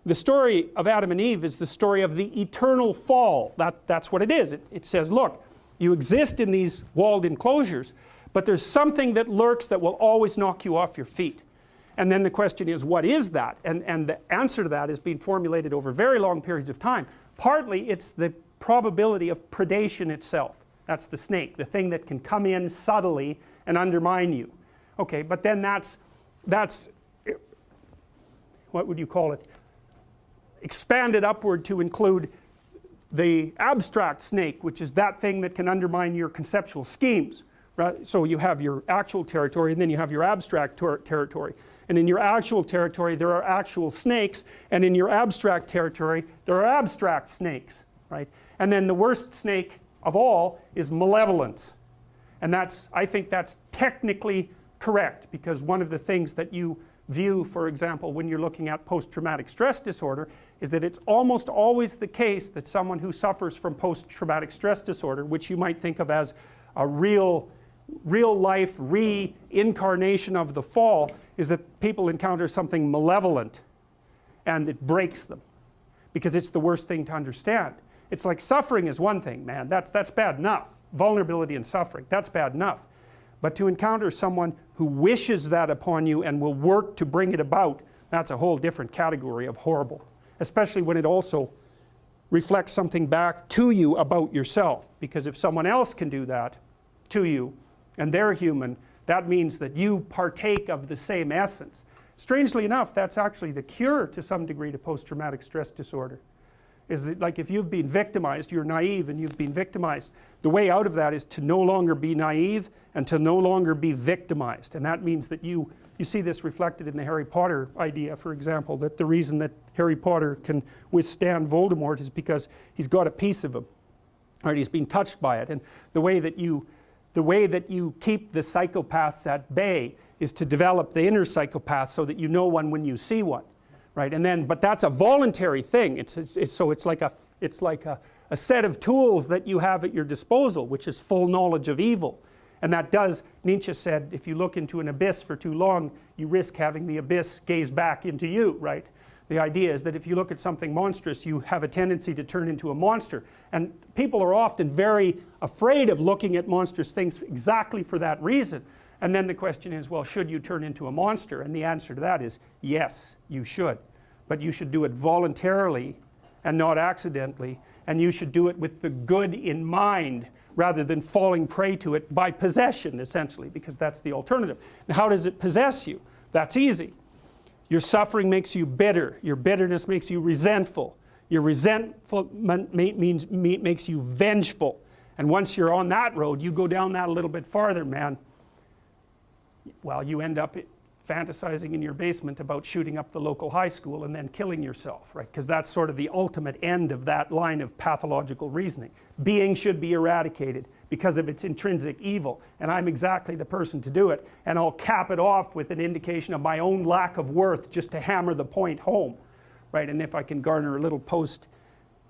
The story of Adam and Eve is the story of the eternal fall. That's what it is. It says, look, you exist in these walled enclosures, but there's something that lurks that will always knock you off your feet. And then the question is, what is that? And the answer to that is being formulated over very long periods of time. Partly it's the probability of predation itself. That's the snake, the thing that can come in subtly and undermine you. Okay, but then that's what would you call it? Expanded upward to include the abstract snake, which is that thing that can undermine your conceptual schemes. Right? So you have your actual territory, and then you have your abstract territory. And in your actual territory there are actual snakes, and in your abstract territory there are abstract snakes. Right? And then the worst snake of all is malevolence. And I think that's technically correct, because one of the things that you view, for example, when you're looking at post-traumatic stress disorder, is that it's almost always the case that someone who suffers from post-traumatic stress disorder, which you might think of as a real life reincarnation of the fall, is that people encounter something malevolent and it breaks them, because it's the worst thing to understand. It's like suffering is one thing, man, that's bad enough. Vulnerability and suffering, that's bad enough. But to encounter someone who wishes that upon you and will work to bring it about, that's a whole different category of horrible. Especially when it also reflects something back to you about yourself. Because if someone else can do that to you, and they're human, that means that you partake of the same essence. Strangely enough, that's actually the cure to some degree to post-traumatic stress disorder. Is that, like, if you've been victimized, you're naive and you've been victimized, the way out of that is to no longer be naive and to no longer be victimized. And that means that you see this reflected in the Harry Potter idea, for example, that the reason that Harry Potter can withstand Voldemort is because he's got a piece of him, right? He's been touched by it. And the way that you keep the psychopaths at bay is to develop the inner psychopath so that you know one when you see one. Right, and then, but that's a voluntary thing. So it's like a set of tools that you have at your disposal, which is full knowledge of evil. And that does, Nietzsche said, if you look into an abyss for too long, you risk having the abyss gaze back into you, right? The idea is that if you look at something monstrous, you have a tendency to turn into a monster. And people are often very afraid of looking at monstrous things exactly for that reason. And then the question is, well, should you turn into a monster? And the answer to that is, yes, you should. But you should do it voluntarily and not accidentally. And you should do it with the good in mind rather than falling prey to it by possession, essentially, because that's the alternative. And how does it possess you? That's easy. Your suffering makes you bitter. Your bitterness makes you resentful. Your resentment makes you vengeful. And once you're on that road, you go down that a little bit farther, man. Well, you end up fantasizing in your basement about shooting up the local high school and then killing yourself, right? Because that's sort of the ultimate end of that line of pathological reasoning. Being should be eradicated because of its intrinsic evil, and I'm exactly the person to do it, and I'll cap it off with an indication of my own lack of worth just to hammer the point home, right? And if I can garner a little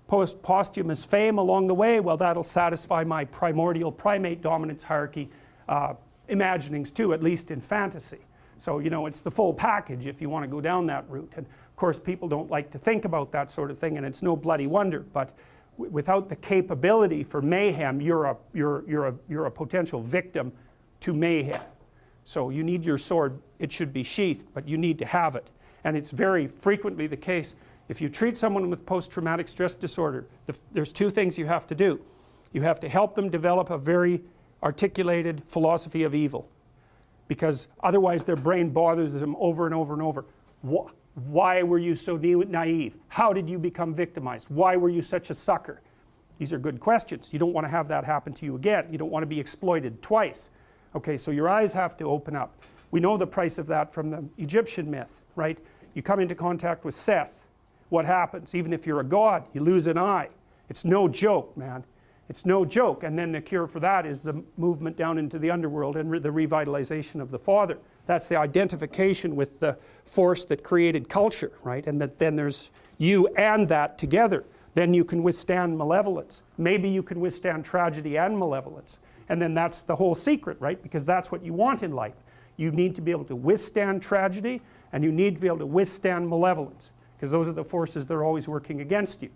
posthumous fame along the way, well, that'll satisfy my primordial primate dominance hierarchy imaginings too, at least in fantasy. So, you know, it's the full package if you want to go down that route. And of course people don't like to think about that sort of thing, and it's no bloody wonder, but without the capability for mayhem, you're a potential victim to mayhem. So you need your sword, it should be sheathed, but you need to have it. And it's very frequently the case, if you treat someone with post-traumatic stress disorder, there's two things you have to do. You have to help them develop a very articulated philosophy of evil, because otherwise their brain bothers them over and over and over. Why were you so naive? How did you become victimized? Why were you such a sucker? These are good questions. You don't want to have that happen to you again. You don't want to be exploited twice. Okay, so your eyes have to open up. We know the price of that from the Egyptian myth, right? You come into contact with Seth. What happens? Even if you're a god, you lose an eye. It's no joke, man. It's no joke. And then the cure for that is the movement down into the underworld and the revitalization of the Father. That's the identification with the force that created culture, right? And that then there's you and that together. Then you can withstand malevolence. Maybe you can withstand tragedy and malevolence. And then that's the whole secret, right? Because that's what you want in life. You need to be able to withstand tragedy, and you need to be able to withstand malevolence. because those are the forces that are always working against you.